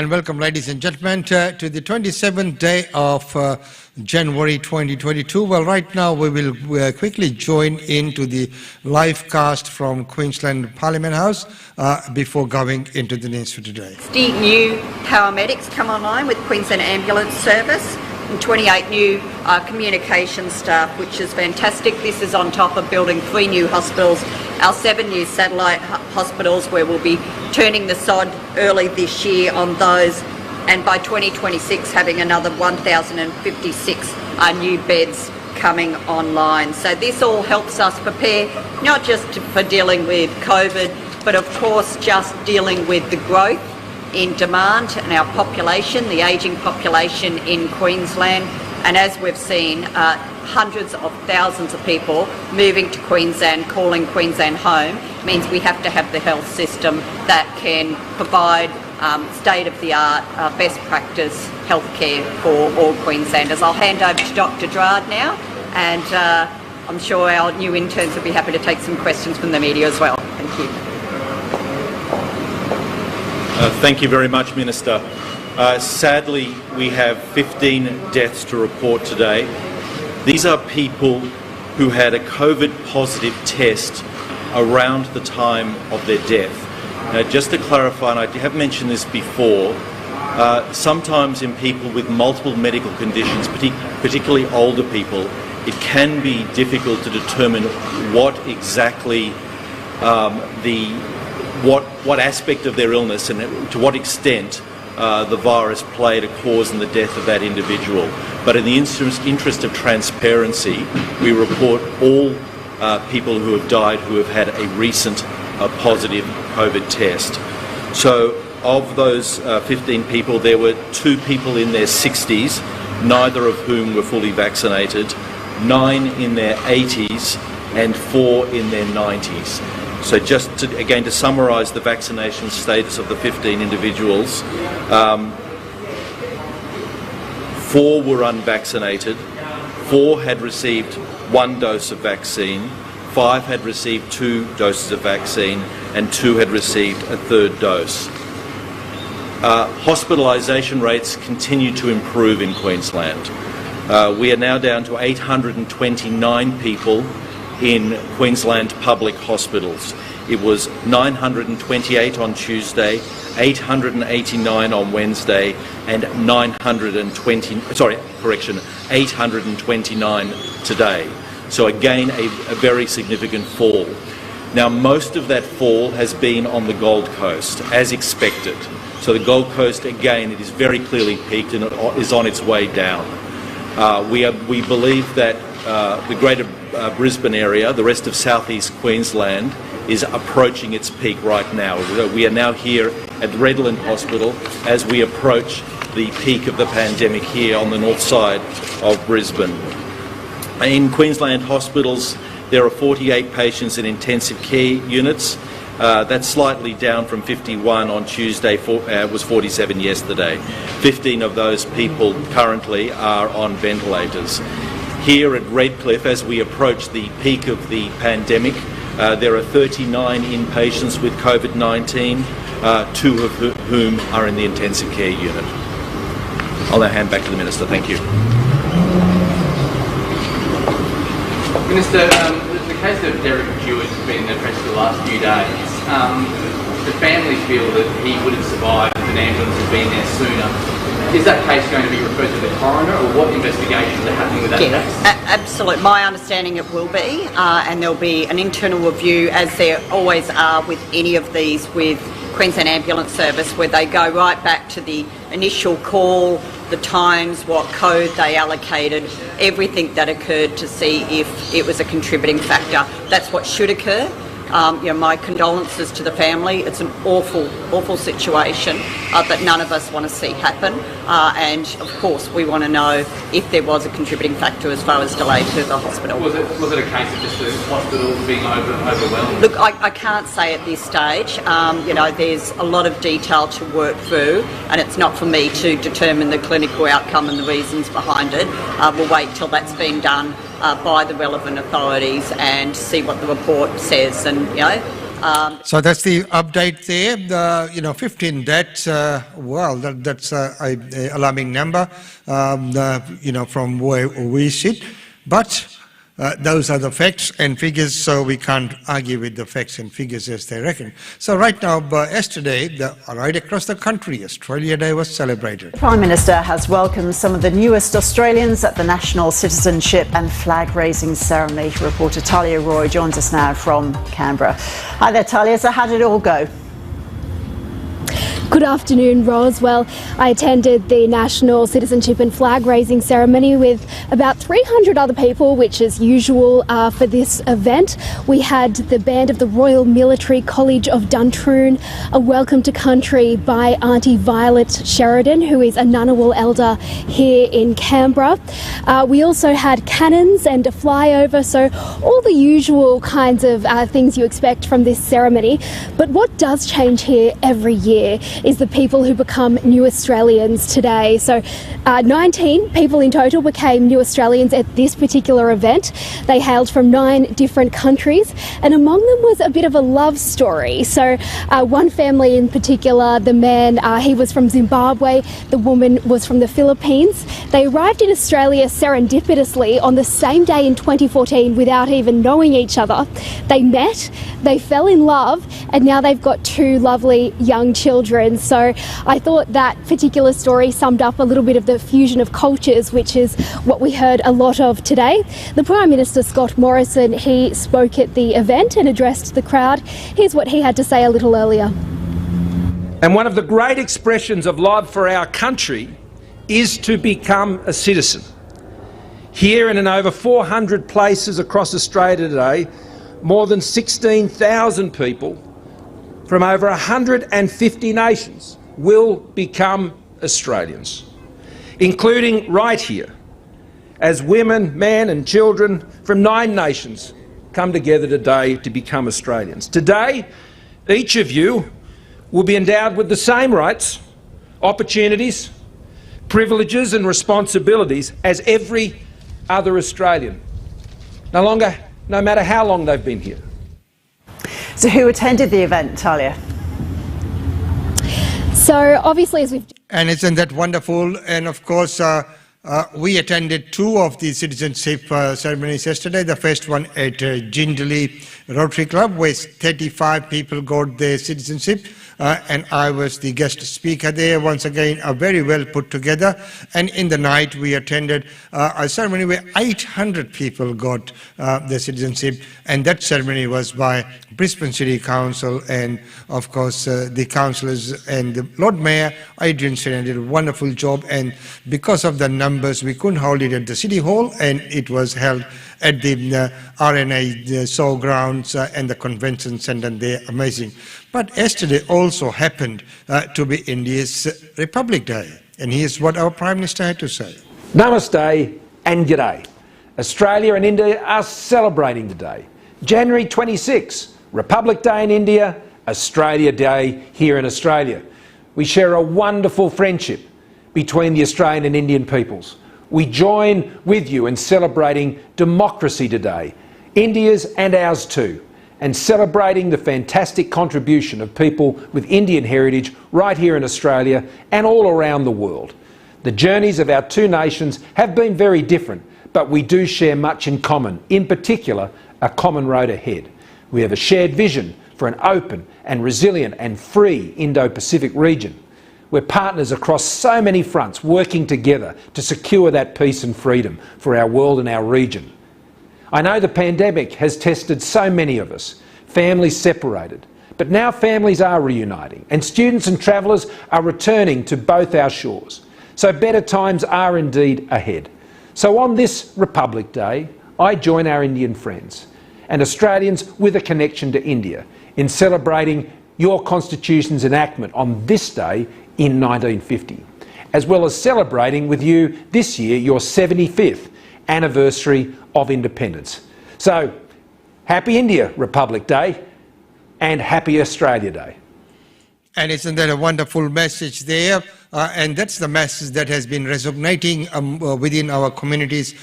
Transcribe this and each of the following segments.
and welcome, ladies and gentlemen, to the 27th day of January 2022. Well, right now we will quickly join into the live cast from Queensland Parliament House before going into the news for today. 50 new paramedics come online with Queensland Ambulance Service and 28 new communication staff, which is fantastic. This is on top of building 3 new hospitals, our 7 new satellite hospitals, where we'll be turning the sod early this year on those, and by 2026 having another 1,056 new beds coming online. So this all helps us prepare not just for dealing with COVID, but of course just dealing with the growth in demand and our population, the ageing population in Queensland. And as we've seen, hundreds of thousands of people moving to Queensland, calling Queensland home, means we have to have the health system that can provide state-of-the-art, best practice healthcare for all Queenslanders. I'll hand over to Dr. Gerard now, and I'm sure our new interns will be happy to take some questions from the media as well. Thank you. Thank you very much, Minister. Sadly, we have 15 deaths to report today. These are people who had a COVID-positive test around the time of their death. Now, just to clarify, and I have mentioned this before, sometimes in people with multiple medical conditions, particularly older people, it can be difficult to determine what exactly what aspect of their illness and to what extent the virus played a cause in the death of that individual. But in the interest of transparency, we report all people who have died who have had a recent positive COVID test. So of those 15 people, there were 2 people in their 60s, neither of whom were fully vaccinated, 9 in their 80s and 4 in their 90s. So just to summarise the vaccination status of the 15 individuals, 4 were unvaccinated, 4 had received 1 dose of vaccine, 5 had received 2 doses of vaccine, and 2 had received a 3rd dose. Hospitalisation rates continue to improve in Queensland. We are now down to 829 people in Queensland public hospitals. It was 928 on Tuesday, 889 on Wednesday, and 829 today. So again, a very significant fall. Now, most of that fall has been on the Gold Coast, as expected. So the Gold Coast, again, it is very clearly peaked and it is on its way down. We believe that the greater Brisbane area, the rest of southeast Queensland, is approaching its peak right now. We are now here at Redland Hospital as we approach the peak of the pandemic here on the north side of Brisbane. In Queensland hospitals, there are 48 patients in intensive care units. That's slightly down from 51 on Tuesday, was 47 yesterday. 15 of those people currently are on ventilators. Here at Redcliffe, as we approach the peak of the pandemic, there are 39 inpatients with COVID-19, 2 of whom are in the intensive care unit. I'll now hand back to the Minister. Thank you. Minister, the case of Derek Jewett has been in the press for the last few days. The family feel that he would have survived if an ambulance had been there sooner. Is that case going to be referred to the coroner, or what investigations are happening with that case? Absolutely. My understanding it will be, and there'll be an internal review, as there always are with any of these with Queensland Ambulance Service, where they go right back to the initial call, the times, what code they allocated, everything that occurred to see if it was a contributing factor. That's what should occur. My condolences to the family. It's an awful situation that none of us want to see happen. And of course, we want to know if there was a contributing factor as far as delay to the hospital. Was it a case of just the hospital being overwhelmed? Look, I can't say at this stage. There's a lot of detail to work through, and it's not for me to determine the clinical outcome and the reasons behind it. We'll wait till that's been done by the relevant authorities and see what the report says. And So that's the update there. 15 deaths. That's a alarming number. From where we sit, but those are the facts and figures. So we can't argue with the facts and figures as they reckon. So right now, yesterday, right across the country, Australia Day was celebrated. The Prime Minister has welcomed some of the newest Australians at the National Citizenship and Flag-raising ceremony. Reporter Talia Roy joins us now from Canberra. Hi there, Talia. So how did it all go? Good afternoon, Ros. Well, I attended the National Citizenship and Flag-raising ceremony with about 300 other people, which is usual for this event. We had the band of the Royal Military College of Duntroon, a welcome to country by Auntie Violet Sheridan, who is a Ngunnawal elder here in Canberra. We also had cannons and a flyover, so all the usual kinds of things you expect from this ceremony. But what does change here every year is the people who become new Australians today. So 19 people in total became new Australians at this particular event. They hailed from 9 different countries, and among them was a bit of a love story. So one family in particular, the man, he was from Zimbabwe, the woman was from the Philippines. They arrived in Australia serendipitously on the same day in 2014 without even knowing each other. They met, they fell in love, and now they've got 2 lovely young children. So I thought that particular story summed up a little bit of the fusion of cultures, which is what we heard a lot of today. The Prime Minister, Scott Morrison, he spoke at the event and addressed the crowd. Here's what he had to say a little earlier. And one of the great expressions of love for our country is to become a citizen. Here and in over 400 places across Australia today, more than 16,000 people from over 150 nations will become Australians, including right here, as women, men and children from 9 nations come together today to become Australians. Today, each of you will be endowed with the same rights, opportunities, privileges and responsibilities as every other Australian, no matter how long they've been here. So who attended the event, Talia? So obviously, as we've... And isn't that wonderful? And of course, we attended 2 of the citizenship ceremonies yesterday. The first one at Jindalee Rotary Club, where 35 people got their citizenship. And I was the guest speaker there. Once again, very well put together. And in the night, we attended a ceremony where 800 people got their citizenship. And that ceremony was by Brisbane City Council and, of course, the councillors and the Lord Mayor, Adrian Sheridan, did a wonderful job. And because of the numbers, we couldn't hold it at the City Hall, and it was held at the RNA showgrounds and the convention centre there. Amazing. But yesterday also happened to be India's Republic Day. And here's what our Prime Minister had to say. Namaste and G'day. Australia and India are celebrating today. January 26, Republic Day in India, Australia Day here in Australia. We share a wonderful friendship between the Australian and Indian peoples. We join with you in celebrating democracy today, India's and ours too, and celebrating the fantastic contribution of people with Indian heritage right here in Australia and all around the world. The journeys of our 2 nations have been very different, but we do share much in common, in particular, a common road ahead. We have a shared vision for an open and resilient and free Indo-Pacific region. We're partners across so many fronts, working together to secure that peace and freedom for our world and our region. I know the pandemic has tested so many of us, families separated, but now families are reuniting and students and travellers are returning to both our shores. So better times are indeed ahead. So on this Republic Day, I join our Indian friends and Australians with a connection to India in celebrating your Constitution's enactment on this day in 1950, as well as celebrating with you this year your 75th anniversary of independence. So, happy India Republic Day and happy Australia Day. And isn't that a wonderful message there? And that's the message that has been resonating within our communities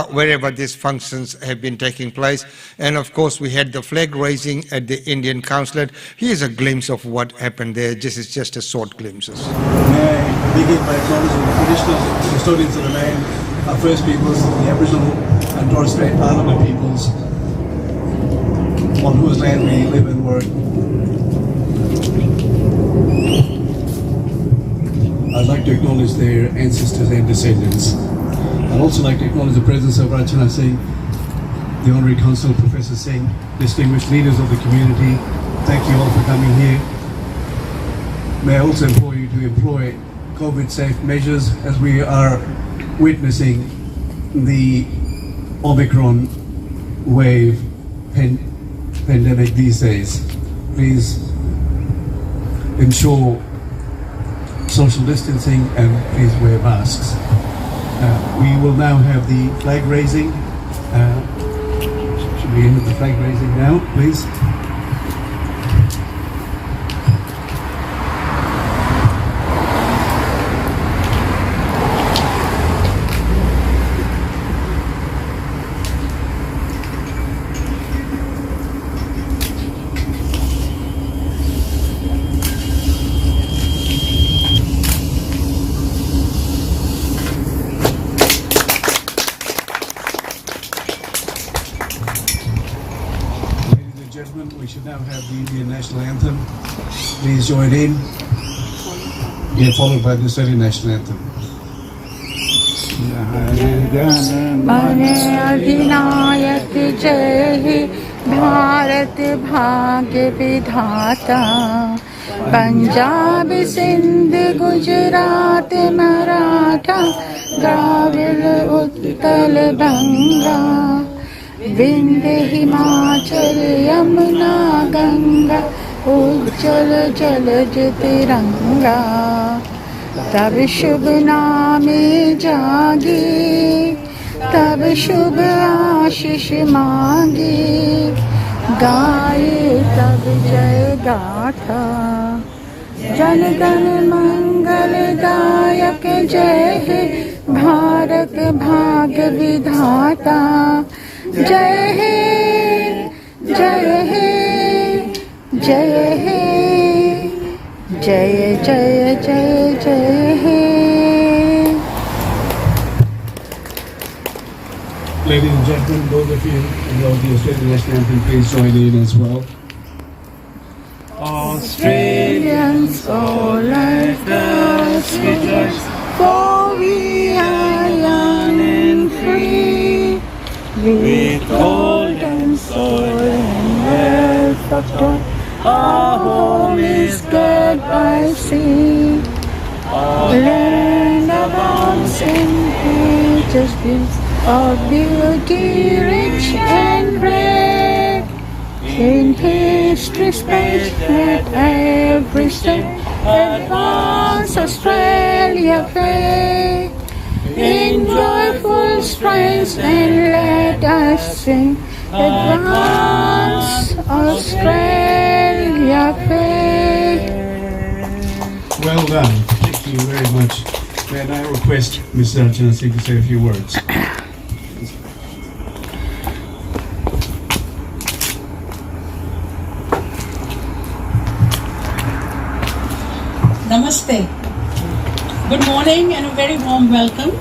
wherever these functions have been taking place. And of course, we had the flag raising at the Indian Consulate. Here's a glimpse of what happened there. This is just a short glimpse. May I begin by acknowledging the traditional custodians of the land, our First Peoples, the Aboriginal and Torres Strait Islander peoples, on whose land we live and work. I'd like to acknowledge their ancestors and descendants. I'd also like to acknowledge the presence of Rachana Singh, the Honorary Consul, Professor Singh, distinguished leaders of the community. Thank you all for coming here. May I also implore you to employ COVID-safe measures as we are witnessing the Omicron wave pandemic these days. Please ensure social distancing and please wear masks. We will now have the flag raising. Should we end with the flag raising now, please? We should now have the Indian national anthem. Please join in. Followed by the Australian national anthem. अधिनायक जय हे भारत भाग्य विधाता पंजाब सिंध गुजरात मराठा द्राविड़ उत्कल गंगा विंध्य हिमाचल यमुना गंगा उज्जवल जलज तिरंगा तब शुभ नामे जागे तब शुभ आशीष मांगे गाए तब जय गाथा जन गण मंगल दायक जय हे भारत भाग्य विधाता जय हे जय हे जय हे जय जय जय जय हे. Ladies and gentlemen, those of you who know the Australian national anthem, please join in as well. Australians all like us rejoice, for we are young and free, with golden soil and wealth of joy. Our home is good by sea, land abounds in pages of beauty rich and rare. In history space at every step, advance Australia fair. In joyful strains and let us sing, advance Australia fair. Well done. Thank you very much. May I now request Mr. Rachana Singh to say a few words. Namaste. Good morning and a very warm welcome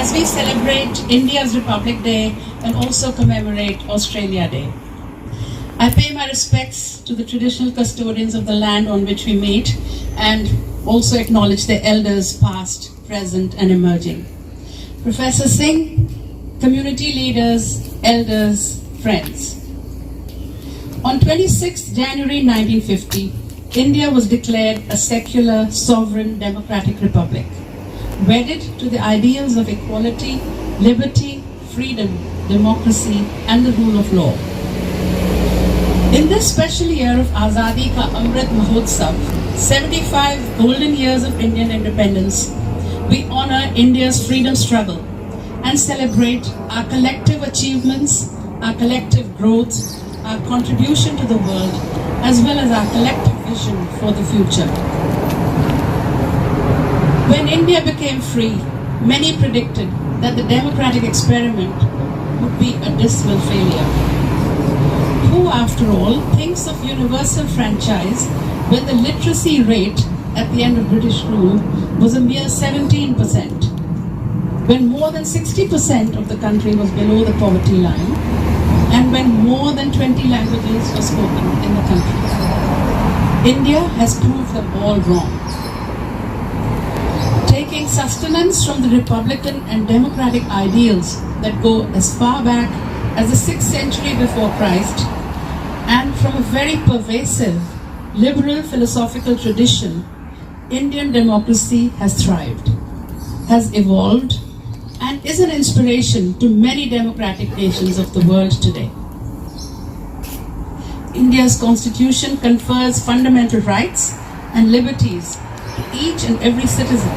as we celebrate India's Republic Day and also commemorate Australia Day. I pay my respects to the traditional custodians of the land on which we meet and also acknowledge the elders past, present and emerging. Professor Singh, community leaders, elders, friends. On 26 January 1950, India was declared a secular, sovereign, democratic republic, wedded to the ideals of equality, liberty, freedom, democracy, and the rule of law. In this special year of Azadi Ka Amrit Mahotsav, 75 golden years of Indian independence, we honor India's freedom struggle and celebrate our collective achievements, our collective growth, our contribution to the world, as well as our collective vision for the future. When India became free, many predicted that the democratic experiment would be a dismal failure. Who, after all, thinks of universal franchise when the literacy rate at the end of British rule was a mere 17%, when more than 60% of the country was below the poverty line, and when more than 20 languages were spoken in the country? India has proved them all wrong. Taking sustenance from the republican and democratic ideals that go as far back as the 6th century before Christ, and from a very pervasive liberal philosophical tradition, Indian democracy has thrived, has evolved, and is an inspiration to many democratic nations of the world today. India's constitution confers fundamental rights and liberties to each and every citizen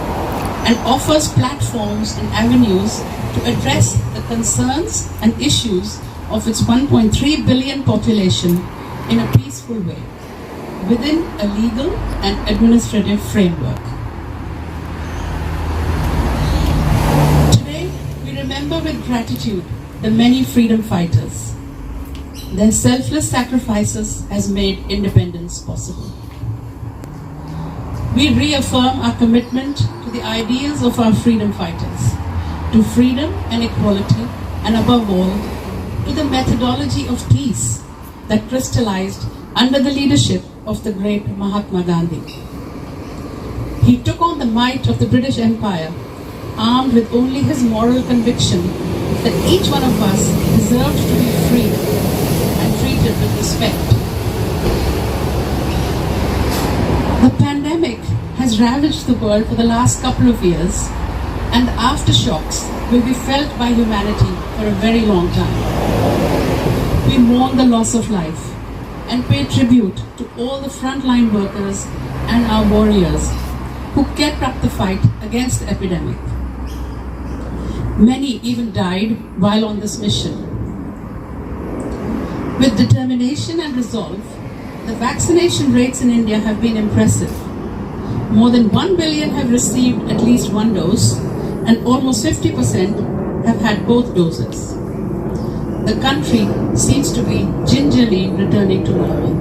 and offers platforms and avenues to address the concerns and issues of its 1.3 billion population in a peaceful way, within a legal and administrative framework. Today, we remember with gratitude the many freedom fighters. Their selfless sacrifices has made independence possible. We reaffirm our commitment to the ideals of our freedom fighters, to freedom and equality, and above all, to the methodology of peace that crystallized under the leadership of the great Mahatma Gandhi. He took on the might of the British Empire, armed with only his moral conviction that each one of us deserved to be free and treated with respect. The pandemic has ravaged the world for the last couple of years, and the aftershocks will be felt by humanity for a very long time. We mourn the loss of life and pay tribute to all the frontline workers and our warriors who kept up the fight against the epidemic. Many even died while on this mission. With determination and resolve, the vaccination rates in India have been impressive. More than 1 billion have received at least one dose, and almost 50% have had both doses. The country seems to be gingerly returning to normal.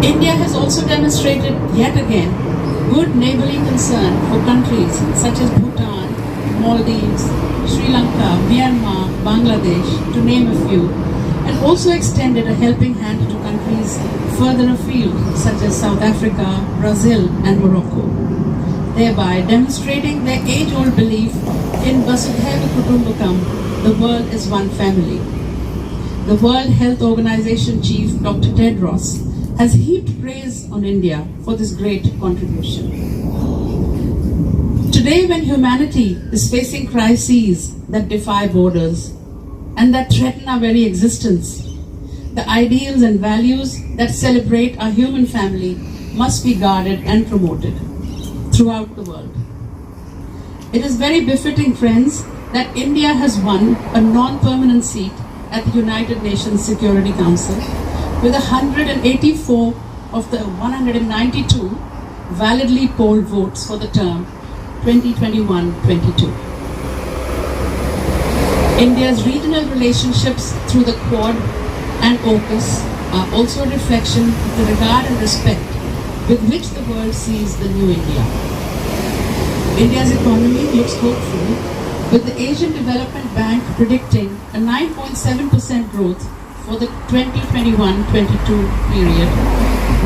India has also demonstrated yet again good neighbourly concern for countries such as Bhutan, Maldives, Sri Lanka, Myanmar, Bangladesh, to name a few, and also extended a helping hand to countries further afield such as South Africa, Brazil and Morocco, thereby demonstrating their age-old belief in Vasudhaiva Kutumbakam, the world is one family. The World Health Organization chief, Dr. Tedros, has heaped praise on India for this great contribution. Today, when humanity is facing crises that defy borders and that threaten our very existence, the ideals and values that celebrate our human family must be guarded and promoted throughout the world. It is very befitting, friends, that India has won a non-permanent seat at the United Nations Security Council with 184 of the 192 validly polled votes for the term 2021-22. India's regional relationships through the Quad and AUKUS are also a reflection of the regard and respect with which the world sees the new India. India's economy looks hopeful, with the Asian Development Bank predicting a 9.7% growth for the 2021-22 period,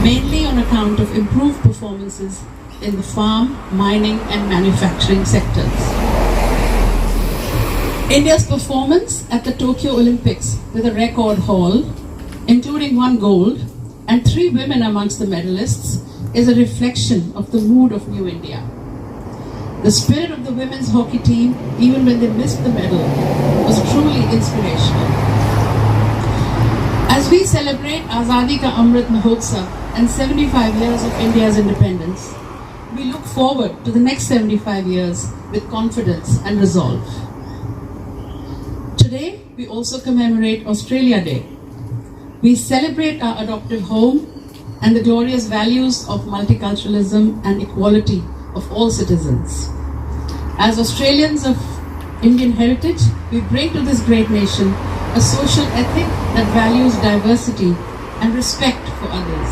mainly on account of improved performances in the farm, mining and manufacturing sectors. India's performance at the Tokyo Olympics with a record haul, including 1 gold and 3 women amongst the medalists, is a reflection of the mood of New India. The spirit of the women's hockey team, even when they missed the medal, was truly inspirational. As we celebrate Azadi Ka Amrit Mahotsav and 75 years of India's independence, we look forward to the next 75 years with confidence and resolve. Today, we also commemorate Australia Day, We celebrate our adopted home and the glorious values of multiculturalism and equality of all citizens. As Australians of Indian heritage, we bring to this great nation a social ethic that values diversity and respect for others.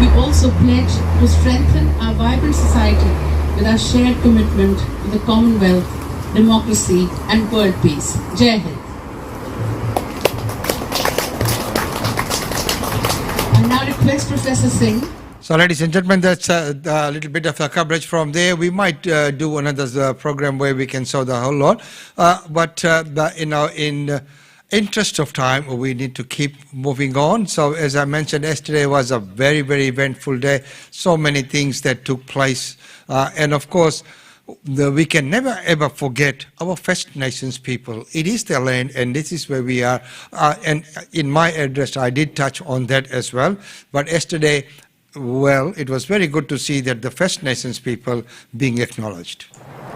We also pledge to strengthen our vibrant society with our shared commitment to the Commonwealth, democracy and world peace. Jai Hind. I now request Professor Singh. So, ladies and gentlemen, that's a little bit of coverage from there. We might do another program where we can show the whole lot, but in interest of time, we need to keep moving on. So, as I mentioned, yesterday was a very, very eventful day. So many things that took place, and of course, we can never ever forget our First Nations people. It is their land, and this is where we are. And in my address, I did touch on that as well. But yesterday, well, it was very good to see that the First Nations people being acknowledged.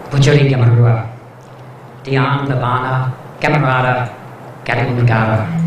Puchuri Gamarua, Dian Labana, Camarada, Garimugara.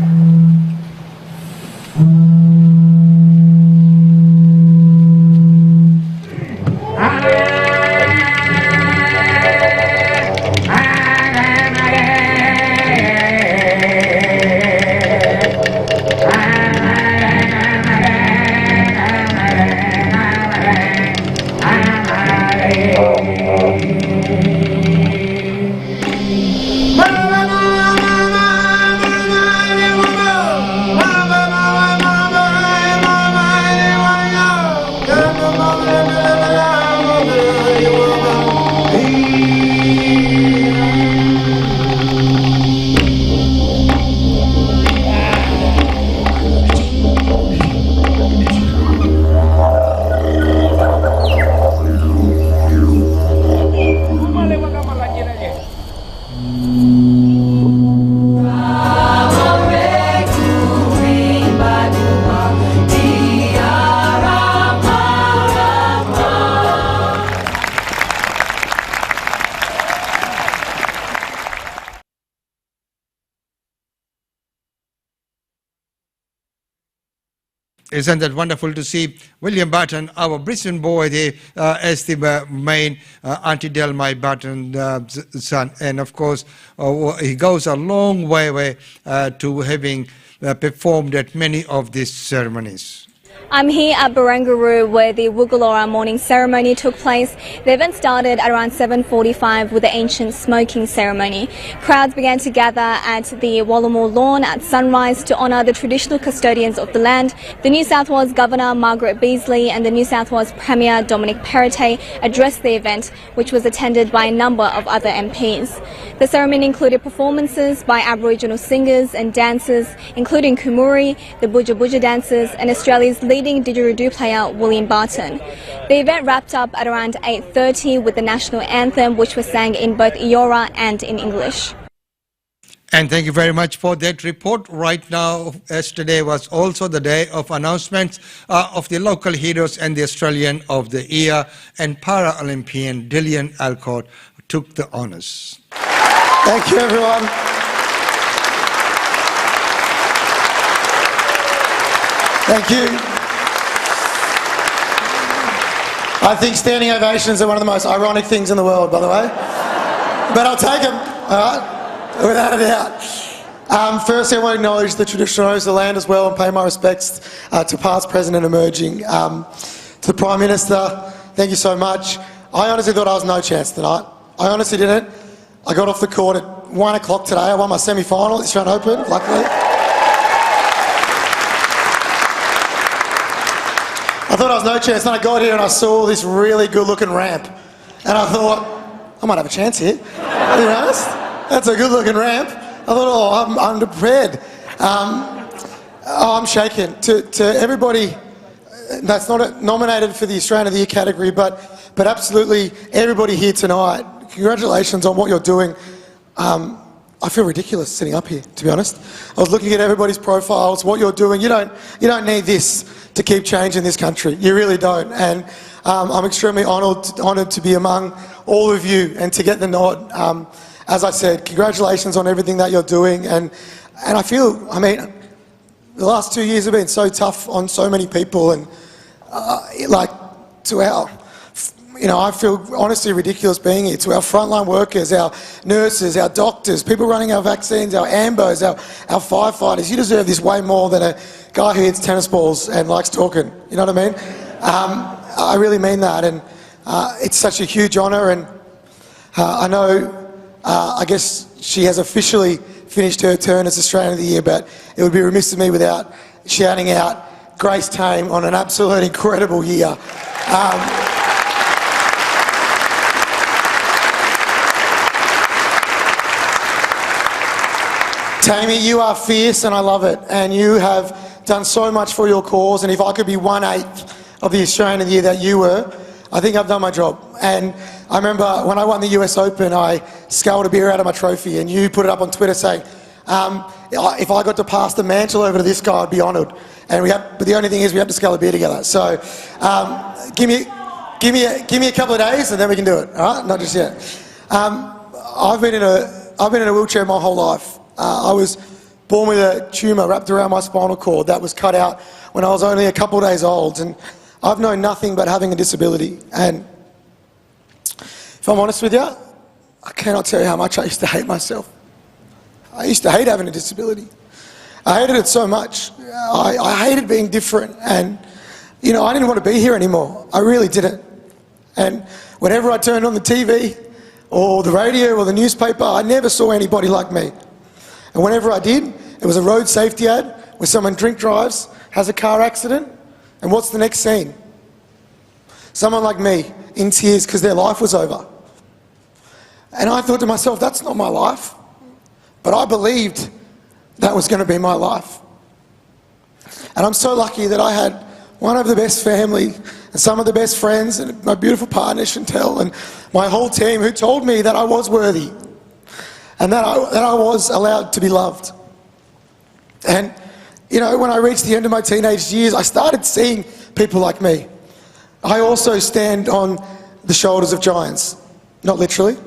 Isn't that wonderful to see William Barton, our Brisbane boy, there as the main Auntie Delmai Barton's son. And of course, he goes a long way to having performed at many of these ceremonies. I'm here at Barangaroo where the Woogalora morning ceremony took place. The event started at around 7:45 with the ancient smoking ceremony. Crowds began to gather at the Wallamore lawn at sunrise to honour the traditional custodians of the land. The New South Wales Governor Margaret Beazley and the New South Wales Premier Dominic Perrottet addressed the event, which was attended by a number of other MPs. The ceremony included performances by Aboriginal singers and dancers, including Kumuri, the Buja Buja dancers, and Australia's leading didgeridoo player William Barton. The event wrapped up at around 8:30 with the national anthem, which was sang in both Eora and in English. And thank you very much for that report. Right now, yesterday was also the day of announcements of the local heroes and the Australian of the Year, and Para-Olympian Dillian Alcott took the honours. Thank you, everyone. Thank you. I think standing ovations are one of the most ironic things in the world, by the way. But I'll take them, all right? Without a doubt. Firstly, I want to acknowledge the traditional owners of the land as well and pay my respects to past, present and emerging. To the Prime Minister, thank you so much. I honestly thought I was no chance tonight. I honestly didn't. I got off the court at 1 o'clock today. I won my semi-final at the Australian Open, luckily. I thought I was no chance. Then I got here and I saw this really good-looking ramp. And I thought, I might have a chance here. To be honest, that's a good-looking ramp. I thought, oh, I'm underprepared. I'm shaken. To everybody that's not nominated for the Australian of the Year category, but absolutely everybody here tonight, congratulations on what you're doing. I feel ridiculous sitting up here, to be honest. I was looking at everybody's profiles, what you're doing. You don't need this to keep changing this country. You really don't. And I'm extremely honoured to be among all of you and to get the nod. As I said, congratulations on everything that you're doing. And I feel, I mean, The last 2 years have been so tough on so many people, and I feel honestly ridiculous being here. To our frontline workers, our nurses, our doctors, people running our vaccines, our AMBOs, our firefighters, you deserve this way more than a guy who hits tennis balls and likes talking. You know what I mean? I really mean that, and it's such a huge honour, and I know, I guess she has officially finished her turn as Australian of the Year, but it would be remiss of me without shouting out Grace Tame on an absolute incredible year. Tammy, you are fierce and I love it, and you have done so much for your cause, and if I could be 1/8 of the Australian of the Year that you were, I think I've done my job. And I remember when I won the US Open, I scalded a beer out of my trophy, and you put it up on Twitter saying, if I got to pass the mantle over to this guy, I'd be honoured. But the only thing is we have to scale a beer together. So give me a couple of days and then we can do it, all right? Not just yet. I've been in a wheelchair my whole life. I was born with a tumour wrapped around my spinal cord that was cut out when I was only a couple of days old, and I've known nothing but having a disability. And if I'm honest with you, I cannot tell you how much I used to hate myself. I used to hate having a disability. I hated it so much. I hated being different, and I didn't want to be here anymore. I really didn't. And whenever I turned on the TV or the radio or the newspaper, I never saw anybody like me. And whenever I did, it was a road safety ad where someone drink drives, has a car accident, and what's the next scene? Someone like me in tears because their life was over. And I thought to myself, that's not my life. But I believed that was going to be my life. And I'm so lucky that I had one of the best family and some of the best friends and my beautiful partner Chantel and my whole team who told me that I was worthy and that I was allowed to be loved. And when I reached the end of my teenage years, I started seeing people like me. I also stand on the shoulders of giants, not literally.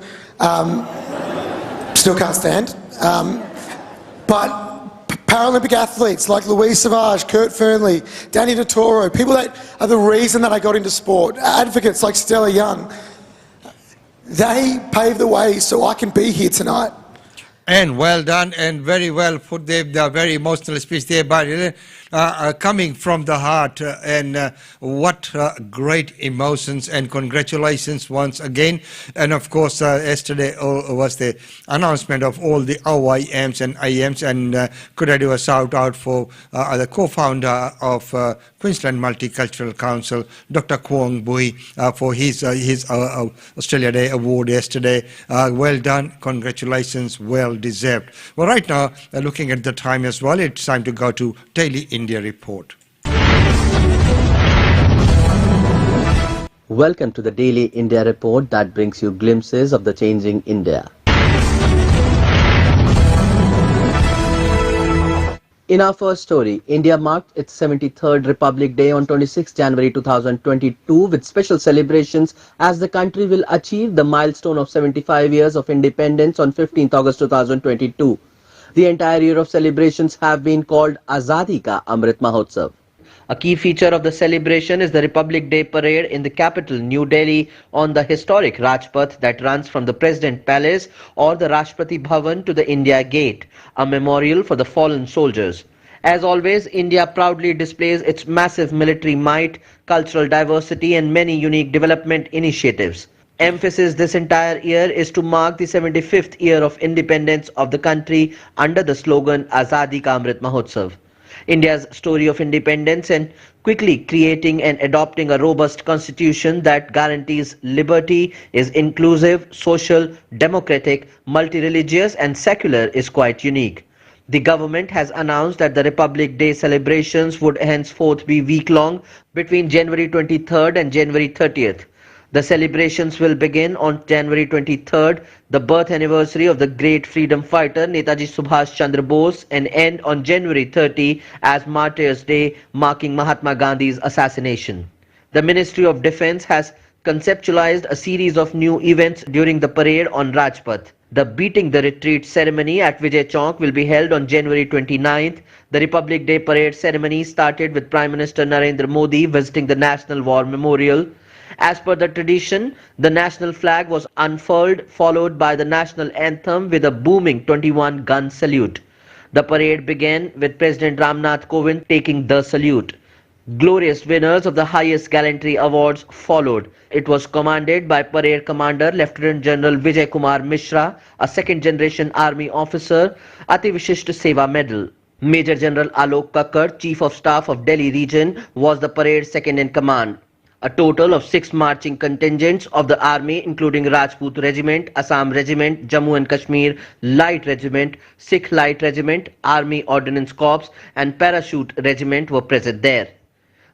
Still can't stand. But Paralympic athletes like Louise Savage, Kurt Fernley, Danny Dottoro, people that are the reason that I got into sport, advocates like Stella Young, they paved the way so I can be here tonight. And well done and very well put there, the very emotional speech there by coming from the heart, and what great emotions, and congratulations once again. And of course yesterday was the announcement of all the OIMs and IMs, and could I do a shout out for the co-founder of Queensland Multicultural Council, Dr. Kwong Bui, for his Australia Day award yesterday. Well done, congratulations, well deserved. Well, right now, looking at the time as well, it's time to go to Daily India Report. Welcome to the Daily India Report that brings you glimpses of the changing India. In our first story, India marked its 73rd Republic Day on 26 January 2022 with special celebrations as the country will achieve the milestone of 75 years of independence on 15th August 2022. The entire year of celebrations have been called Azadi Ka Amrit Mahotsav. A key feature of the celebration is the Republic Day parade in the capital, New Delhi, on the historic Rajpath that runs from the President Palace or the Rashtrapati Bhavan to the India Gate, a memorial for the fallen soldiers. As always, India proudly displays its massive military might, cultural diversity and many unique development initiatives. Emphasis this entire year is to mark the 75th year of independence of the country under the slogan Azadi Ka Amrit Mahotsav. India's story of independence and quickly creating and adopting a robust constitution that guarantees liberty, is inclusive, social, democratic, multi-religious and secular is quite unique. The government has announced that the Republic Day celebrations would henceforth be week-long between January 23rd and January 30th. The celebrations will begin on January 23rd, the birth anniversary of the great freedom fighter Netaji Subhash Chandra Bose, and end on January 30 as Martyrs' Day, marking Mahatma Gandhi's assassination. The Ministry of Defence has conceptualized a series of new events during the parade on Rajpath. The Beating the Retreat ceremony at Vijay Chowk will be held on January 29th. The Republic Day parade ceremony started with Prime Minister Narendra Modi visiting the National War Memorial. As per the tradition, the national flag was unfurled, followed by the national anthem with a booming 21-gun salute. The parade began with President Ramnath Kovind taking the salute. Glorious winners of the highest gallantry awards followed. It was commanded by Parade Commander Lieutenant General Vijay Kumar Mishra, a second-generation army officer, Ati Vishisht Seva Medal. Major General Alok Kakkar, Chief of Staff of Delhi Region, was the parade's second-in-command. A total of 6 marching contingents of the army, including Rajput Regiment, Assam Regiment, Jammu and Kashmir Light Regiment, Sikh Light Regiment, Army Ordnance Corps and Parachute Regiment were present there.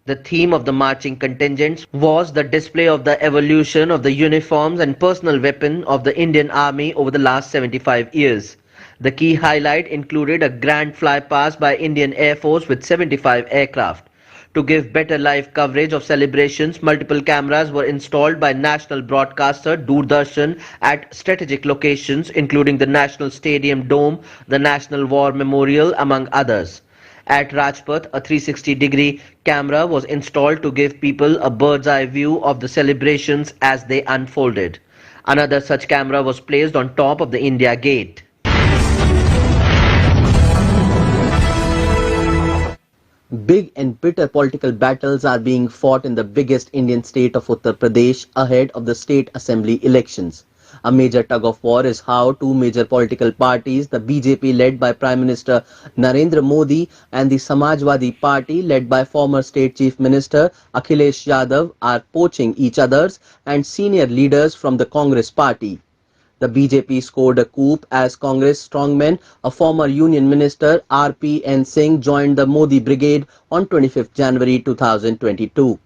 The theme of the marching contingents was the display of the evolution of the uniforms and personal weapon of the Indian Army over the last 75 years. The key highlight included a grand flypast by Indian Air Force with 75 aircraft. To give better live coverage of celebrations, multiple cameras were installed by national broadcaster Doordarshan at strategic locations including the National Stadium Dome, the National War Memorial, among others. At Rajpath, a 360-degree camera was installed to give people a bird's-eye view of the celebrations as they unfolded. Another such camera was placed on top of the India Gate. Big and bitter political battles are being fought in the biggest Indian state of Uttar Pradesh ahead of the state assembly elections. A major tug of war is how two major political parties, the BJP led by Prime Minister Narendra Modi and the Samajwadi Party led by former State Chief Minister Akhilesh Yadav, are poaching each other's and senior leaders from the Congress Party. The BJP scored a coup as Congress strongman, a former Union Minister RPN Singh, joined the Modi Brigade on 25th January 2022.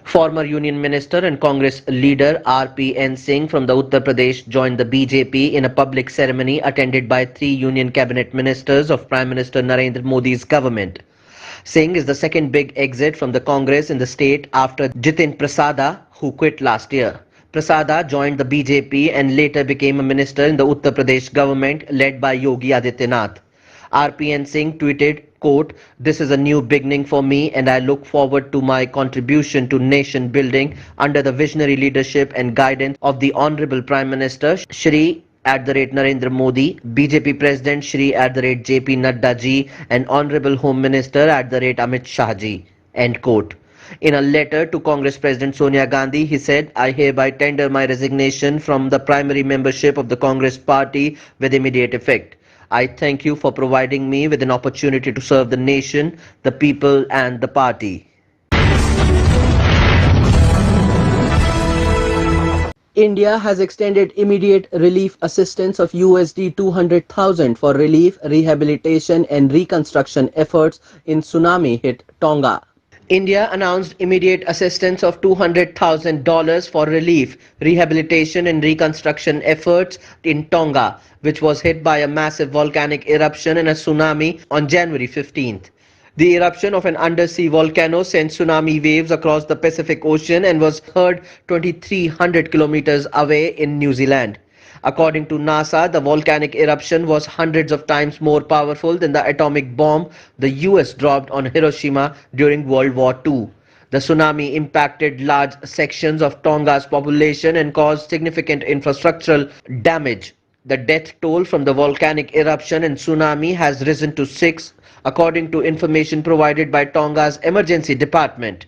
Former Union Minister and Congress leader RPN Singh from the Uttar Pradesh joined the BJP in a public ceremony attended by 3 Union Cabinet Ministers of Prime Minister Narendra Modi's government. Singh is the second big exit from the Congress in the state after Jitin Prasada, who quit last year. Prasada joined the BJP and later became a minister in the Uttar Pradesh government led by Yogi Adityanath. RPN Singh tweeted, quote, "This is a new beginning for me and I look forward to my contribution to nation building under the visionary leadership and guidance of the Honorable Prime Minister Shri Narendra Modi, BJP President Shri JP Nadda ji and Honorable Home Minister Amit Shah ji." End quote. In a letter to Congress President Sonia Gandhi, he said, "I hereby tender my resignation from the primary membership of the Congress Party with immediate effect. I thank you for providing me with an opportunity to serve the nation, the people and the party." India has extended immediate relief assistance of USD 200,000 for relief, rehabilitation and reconstruction efforts in tsunami-hit Tonga. India announced immediate assistance of $200,000 for relief, rehabilitation and reconstruction efforts in Tonga, which was hit by a massive volcanic eruption and a tsunami on January 15th. The eruption of an undersea volcano sent tsunami waves across the Pacific Ocean and was heard 2,300 kilometers away in New Zealand. According to NASA, the volcanic eruption was hundreds of times more powerful than the atomic bomb the US dropped on Hiroshima during World War II. The tsunami impacted large sections of Tonga's population and caused significant infrastructural damage. The death toll from the volcanic eruption and tsunami has risen to 6, according to information provided by Tonga's emergency department.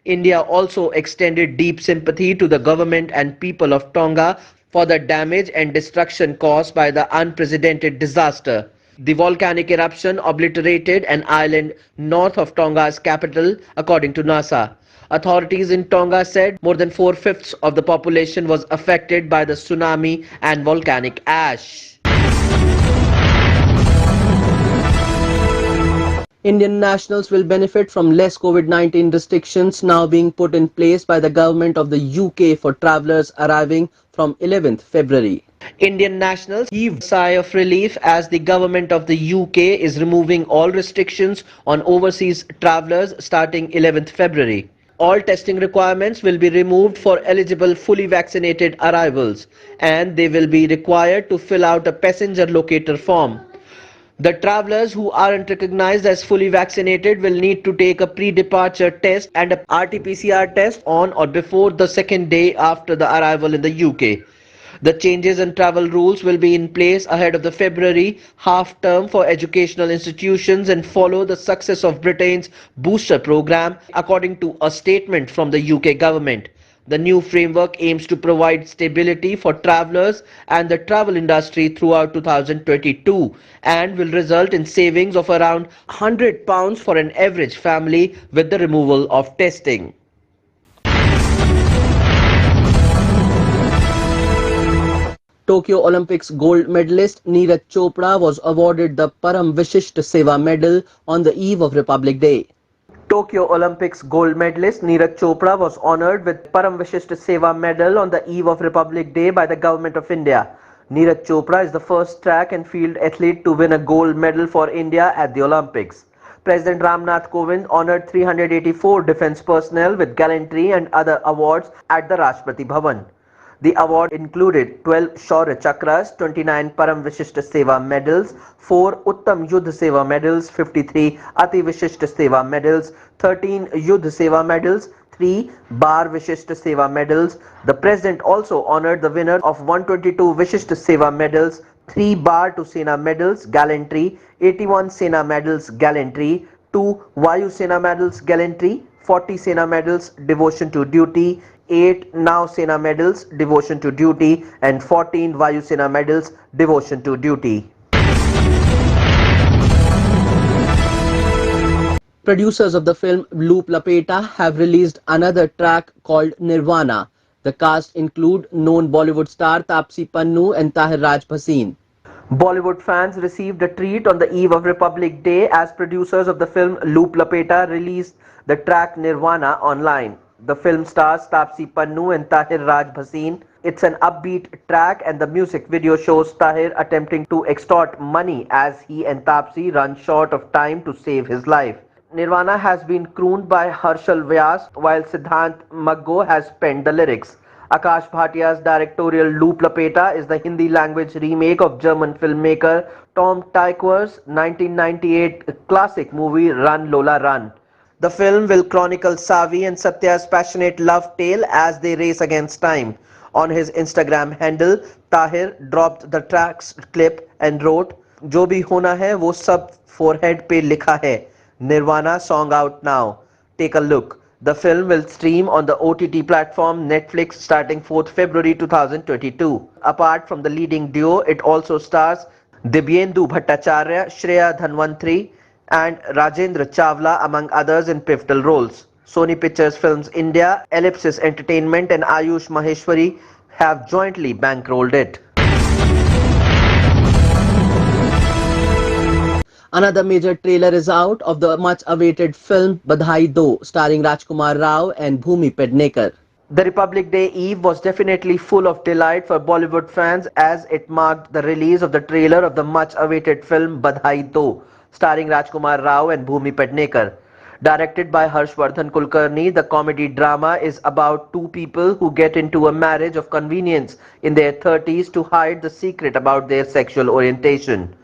India also extended deep sympathy to the government and people of Tonga for the damage and destruction caused by the unprecedented disaster. The volcanic eruption obliterated an island north of Tonga's capital, according to NASA. Authorities in Tonga said more than 4/5 of the population was affected by the tsunami and volcanic ash. Indian nationals will benefit from less COVID-19 restrictions now being put in place by the government of the UK for travellers arriving from 11th February. Indian nationals heaved a sigh of relief as the government of the UK is removing all restrictions on overseas travellers starting 11th February. All testing requirements will be removed for eligible fully vaccinated arrivals, and they will be required to fill out a passenger locator form. The travellers who aren't recognized as fully vaccinated will need to take a pre-departure test and a RT-PCR test on or before the second day after the arrival in the UK. The changes in travel rules will be in place ahead of the February half-term for educational institutions and follow the success of Britain's booster programme, according to a statement from the UK government. The new framework aims to provide stability for travellers and the travel industry throughout 2022 and will result in savings of around £100 for an average family with the removal of testing. Tokyo Olympics gold medalist Neeraj Chopra was awarded the Param Vishisht Seva Medal on the eve of Republic Day. Tokyo Olympics gold medalist Neeraj Chopra was honoured with Param Vishisht Seva Medal on the eve of Republic Day by the Government of India. Neeraj Chopra is the first track and field athlete to win a gold medal for India at the Olympics. President Ramnath Kovind honoured 384 defence personnel with gallantry and other awards at the Rashtrapati Bhavan. The award included 12 Shaurya Chakras, 29 Param Vishisht Seva medals, 4 Uttam Yudh Seva medals, 53 Ati Vishisht Seva medals, 13 Yudh Seva medals, 3 Bar Vishisht Seva medals. The President also honoured the winner of 122 Vishisht Seva medals, 3 Bar to Sena medals, gallantry, 81 Sena medals, gallantry, 2 Vayu Sena medals, gallantry, 40 Sena medals, devotion to duty, 8 Now Sena medals, devotion to duty, and 14 Vayu Sena medals, devotion to duty. Producers of the film Loop Lapeta have released another track called Nirvana. The cast include known Bollywood star Taapsee Pannu and Tahir Raj Bhasin. Bollywood fans received a treat on the eve of Republic Day as producers of the film Loop Lapeta released the track Nirvana online. The film stars Taapsee Pannu and Tahir Raj Bhasin. It's an upbeat track and the music video shows Tahir attempting to extort money as he and Taapsee run short of time to save his life. Nirvana has been crooned by Harshal Vyas while Siddhant Maggo has penned the lyrics. Akash Bhatia's directorial Loop Lapeta is the Hindi language remake of German filmmaker Tom Tykwer's 1998 classic movie Run Lola Run. The film will chronicle Savi and Satya's passionate love tale as they race against time. On his Instagram handle, Tahir dropped the track's clip and wrote, "Jo bhi hona hai wo sab forehead pe likha hai. Nirvana song out now. Take a look." The film will stream on the OTT platform Netflix starting 4th February 2022. Apart from the leading duo, it also stars Dibyendu Bhattacharya, Shreya Dhanwantri, and Rajendra Chawla among others in pivotal roles. Sony Pictures Films India, Ellipsis Entertainment and Ayush Maheshwari have jointly bankrolled it. Another major trailer is out of the much-awaited film Badhai Do, starring Rajkumar Rao and Bhumi Pednekar. The Republic Day Eve was definitely full of delight for Bollywood fans as it marked the release of the trailer of the much-awaited film Badhai Do, starring Rajkumar Rao and Bhumi Pednekar. Directed by Harshvardhan Kulkarni, the comedy drama is about two people who get into a marriage of convenience in their 30s to hide the secret about their sexual orientation.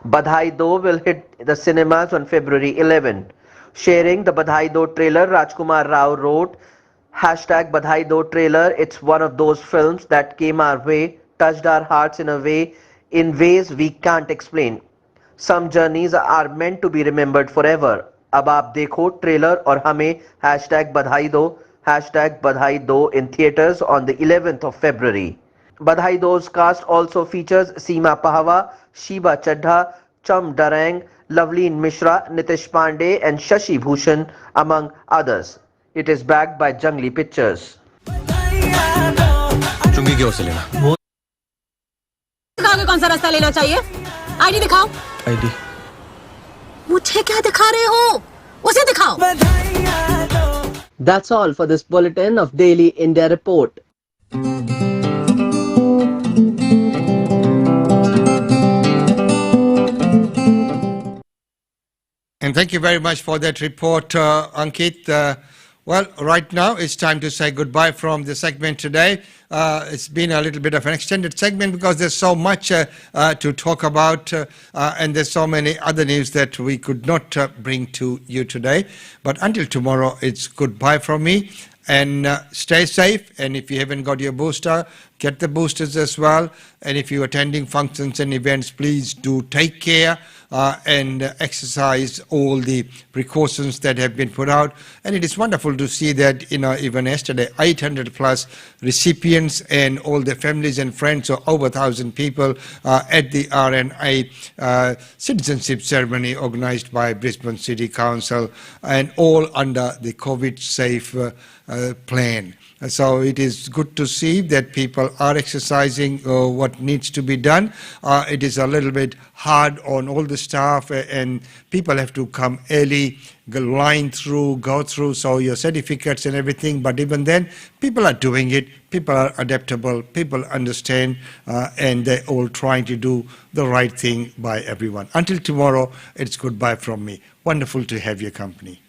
Badhai Do will hit the cinemas on February 11. Sharing the Badhai Do trailer, Rajkumar Rao wrote, #Badhai Do trailer, it's one of those films that came our way, touched our hearts in ways we can't explain. Some journeys are meant to be remembered forever. अब आप देखो trailer और हमें #Badhai Do in theaters on the 11th of February. Badhai Do's cast also features Seema Pahwa, Sheba Chadha, Cham Darang, Loveleen Mishra, Nitish Pandey and Shashi Bhushan among others. It is backed by Jungli Pictures. चुंगी क्यों से लेना? कौन सा रास्ता लेना चाहिए? ID दिखाओ। आईडी? मुझे क्या दिखा रहे हो? उसे दिखाओ। That's all for this bulletin of Daily India Report. And thank you very much for that report, Ankit. Well, right now it's time to say goodbye from the segment today. It's been a little bit of an extended segment because there's so much to talk about and there's so many other news that we could not bring to you today. But until tomorrow, it's goodbye from me. And stay safe. And if you haven't got your booster, get the boosters as well. And if you're attending functions and events, please do take care and exercise all the precautions that have been put out. And it is wonderful to see that, even yesterday, 800 plus recipients and all their families and friends, so over 1,000 people at the RNA citizenship ceremony organized by Brisbane City Council, and all under the COVID safe plan. So it is good to see that people are exercising what needs to be done. It is a little bit hard on all the staff, and people have to come early, go through, so your certificates and everything. But even then, people are doing it. People are adaptable. People understand, and they're all trying to do the right thing by everyone. Until tomorrow, it's goodbye from me. Wonderful to have your company.